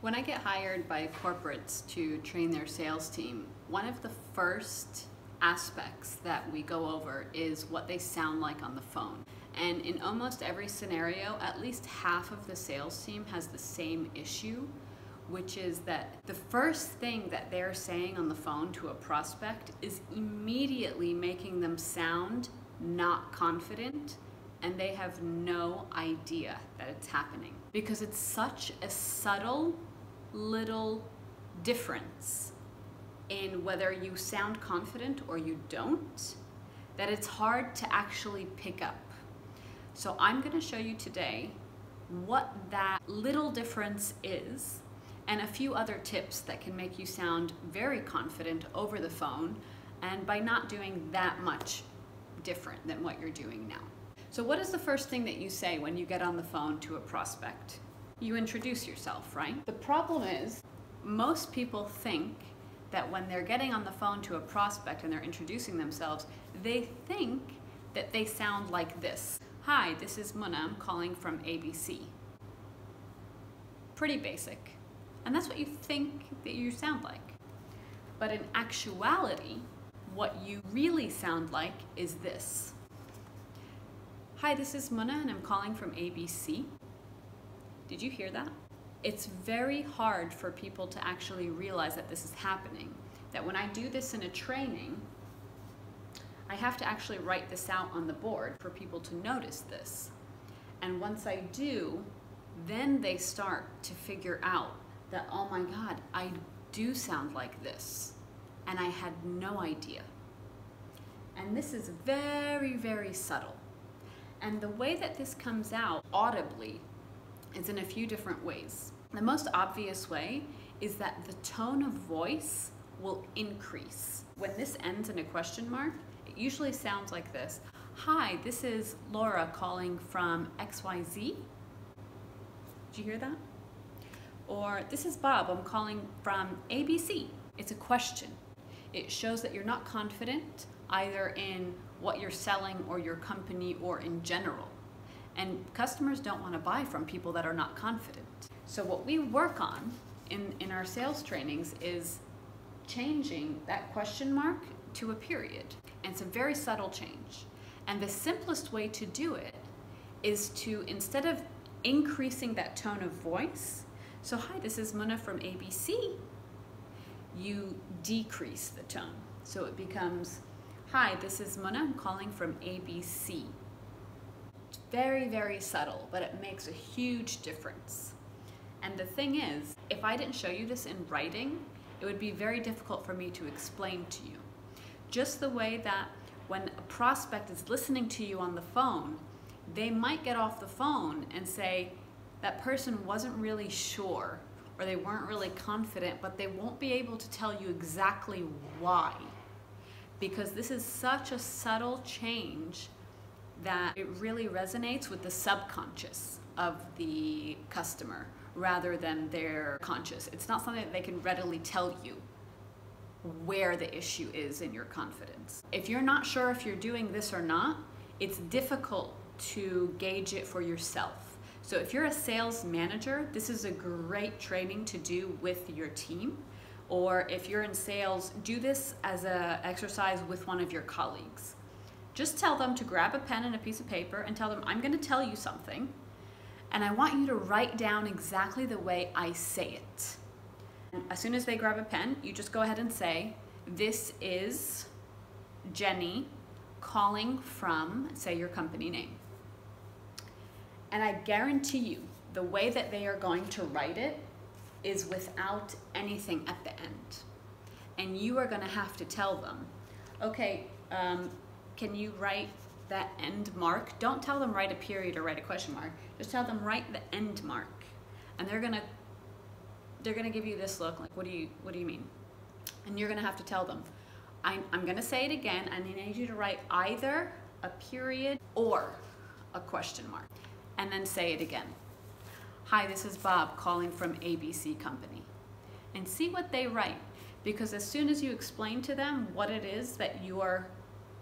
When I get hired by corporates to train their sales team, one of the first aspects that we go over is what they sound like on the phone. And in almost every scenario, at least half of the sales team has the same issue, which is that the first thing that they're saying on the phone to a prospect is immediately making them sound not confident, and they have no idea that it's happening because it's such a subtle little difference in whether you sound confident or you don't that it's hard to actually pick up. So I'm going to show you today what that little difference is and a few other tips that can make you sound very confident over the phone and by not doing that much different than what you're doing now. So what is the first thing that you say when you get on the phone to a prospect? You introduce yourself, right? The problem is most people think that when they're getting on the phone to a prospect and they're introducing themselves, they think that they sound like this. Hi, this is Muna, I'm calling from ABC. Pretty basic. And that's what you think that you sound like. But in actuality, what you really sound like is this. Hi, this is Muna and I'm calling from ABC. Did you hear that? It's very hard for people to actually realize that this is happening. That when I do this in a training, I have to actually write this out on the board for people to notice this. And once I do, then they start to figure out that, oh my God, I do sound like this. And I had no idea. And this is very, very subtle. And the way that this comes out audibly is in a few different ways. The most obvious way is that the tone of voice will increase. When this ends in a question mark, it usually sounds like this. Hi, this is Laura calling from XYZ. Did you hear that? Or this is Bob, I'm calling from ABC. It's a question. It shows that you're not confident either in what you're selling or your company or in general. And customers don't want to buy from people that are not confident. So what we work on in our sales trainings is changing that question mark to a period. And it's a very subtle change. And the simplest way to do it is to, instead of increasing that tone of voice, so hi, this is Muna from ABC, you decrease the tone. So it becomes, hi, this is Muna, I'm calling from ABC. It's very, very subtle, but it makes a huge difference. And the thing is, if I didn't show you this in writing, it would be very difficult for me to explain to you. Just the way that when a prospect is listening to you on the phone, they might get off the phone and say, that person wasn't really sure, or they weren't really confident, but they won't be able to tell you exactly why. Because this is such a subtle change that it really resonates with the subconscious of the customer rather than their conscious. It's not something that they can readily tell you where the issue is in your confidence. If you're not sure if you're doing this or not, it's difficult to gauge it for yourself. So if you're a sales manager, this is a great training to do with your team. Or if you're in sales, do this as an exercise with one of your colleagues. Just tell them to grab a pen and a piece of paper and tell them, I'm going to tell you something, and I want you to write down exactly the way I say it. And as soon as they grab a pen, you just go ahead and say, this is Jenny calling from, say your company name. And I guarantee you, the way that they are going to write it is without anything at the end. And you are going to have to tell them, okay, can you write that end mark? Don't tell them write a period or write a question mark. Just tell them write the end mark. And they're gonna give you this look like, what do you mean? And you're gonna have to tell them, I'm gonna say it again, and I need you to write either a period or a question mark. And then say it again. Hi, this is Bob calling from ABC Company. And see what they write. Because as soon as you explain to them what it is that you are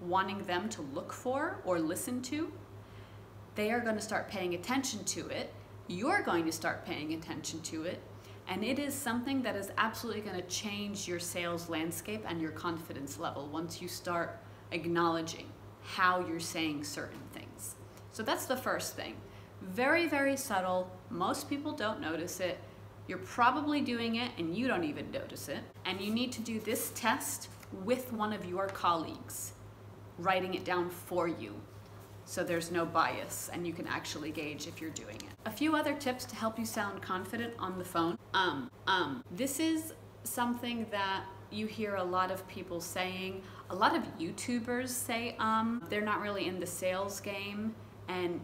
wanting them to look for or listen to, they are going to start paying attention to it. You're going to start paying attention to it. And it is something that is absolutely going to change your sales landscape and your confidence level once you start acknowledging how you're saying certain things. So that's the first thing. Very, very subtle. Most people don't notice it. You're probably doing it and you don't even notice it. And you need to do this test with one of your colleagues, writing it down for you, so there's no bias and you can actually gauge if you're doing it. A few other tips to help you sound confident on the phone. This is something that you hear a lot of people saying. A lot of YouTubers say they're not really in the sales game, and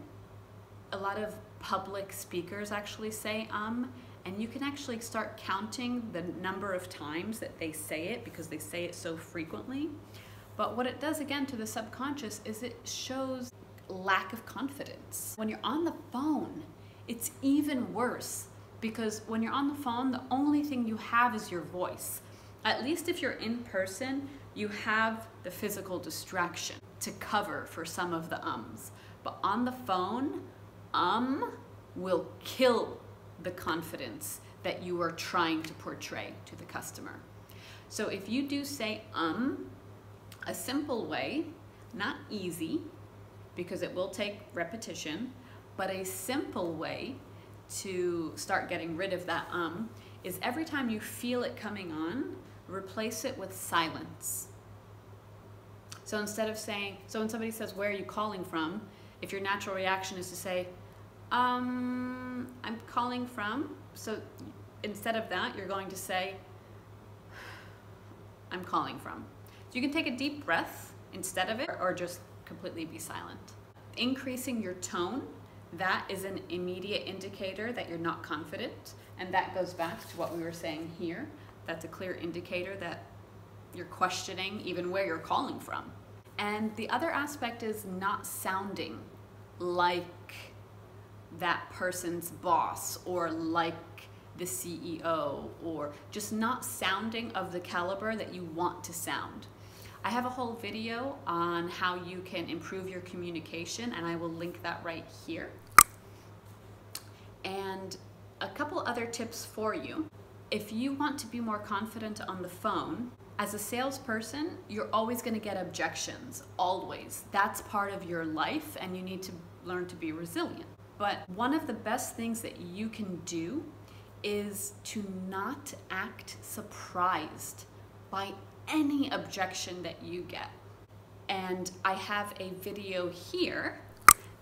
a lot of public speakers actually say and you can actually start counting the number of times that they say it because they say it so frequently. But what it does again to the subconscious is it shows lack of confidence. When you're on the phone, it's even worse, because when you're on the phone, the only thing you have is your voice. At least if you're in person, you have the physical distraction to cover for some of the ums. But on the phone, will kill the confidence that you are trying to portray to the customer. So if you do say a simple way, not easy, because it will take repetition, but a simple way to start getting rid of that is every time you feel it coming on, replace it with silence. So instead of saying, so when somebody says, "Where are you calling from?" if your natural reaction is to say, I'm calling from, so instead of that, you're going to say, "I'm calling from." So you can take a deep breath instead of it, or just completely be silent. Increasing your tone, that is an immediate indicator that you're not confident, and that goes back to what we were saying here. That's a clear indicator that you're questioning even where you're calling from. And the other aspect is not sounding like that person's boss or like the CEO, or just not sounding of the caliber that you want to sound. I have a whole video on how you can improve your communication, and I will link that right here. And a couple other tips for you. If you want to be more confident on the phone, as a salesperson, you're always going to get objections, always. That's part of your life, and you need to learn to be resilient. But one of the best things that you can do is to not act surprised by any objection that you get. And I have a video here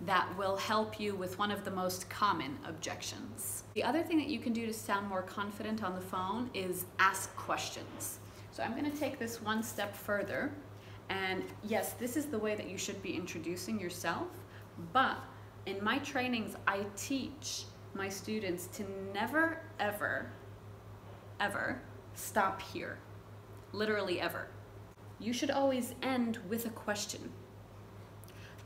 that will help you with one of the most common objections. The other thing that you can do to sound more confident on the phone is ask questions. So I'm going to take this one step further, and yes, this is the way that you should be introducing yourself, but in my trainings, I teach my students to never, ever, ever stop here. Literally ever. You should always end with a question.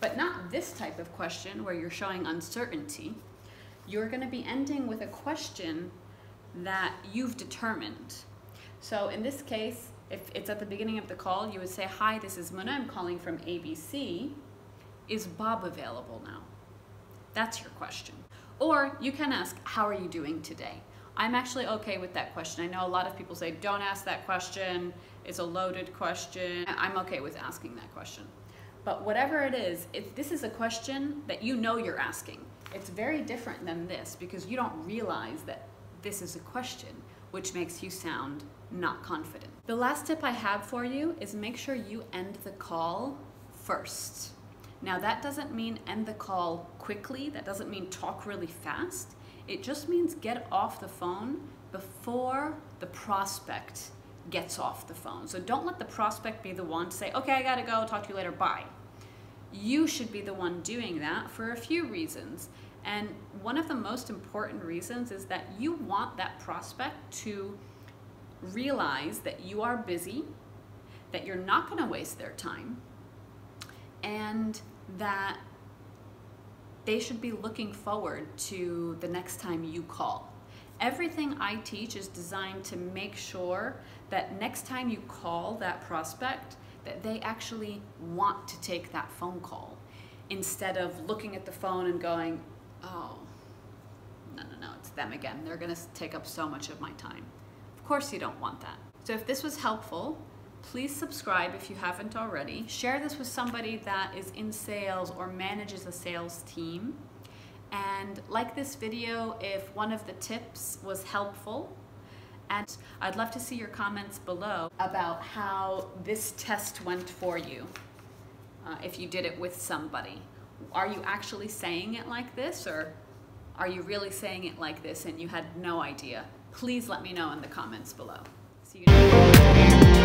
But not this type of question where you're showing uncertainty. You're going to be ending with a question that you've determined. So in this case, if it's at the beginning of the call, you would say, "Hi, this is Muna, I'm calling from ABC. Is Bob available now?" That's your question. Or you can ask, "How are you doing today?" I'm actually okay with that question. I know a lot of people say, "Don't ask that question. It's a loaded question." I'm okay with asking that question. But whatever it is, this is a question that you know you're asking. It's very different than this because you don't realize that this is a question, which makes you sound not confident. The last tip I have for you is make sure you end the call first. Now that doesn't mean end the call quickly. That doesn't mean talk really fast. It just means get off the phone before the prospect gets off the phone. So don't let the prospect be the one to say, "Okay, I gotta go, talk to you later, bye." You should be the one doing that for a few reasons. And one of the most important reasons is that you want that prospect to realize that you are busy, that you're not gonna waste their time, and that they should be looking forward to the next time you call. Everything I teach is designed to make sure that next time you call that prospect, that they actually want to take that phone call, instead of looking at the phone and going, "Oh, no, it's them again. They're going to take up so much of my time. Of course you don't want that. So if this was helpful, please subscribe if you haven't already. Share this with somebody that is in sales or manages a sales team. And like this video if one of the tips was helpful. And I'd love to see your comments below about how this test went for you, if you did it with somebody. Are you actually saying it like this, or are you really saying it like this and you had no idea? Please let me know in the comments below. See you next time.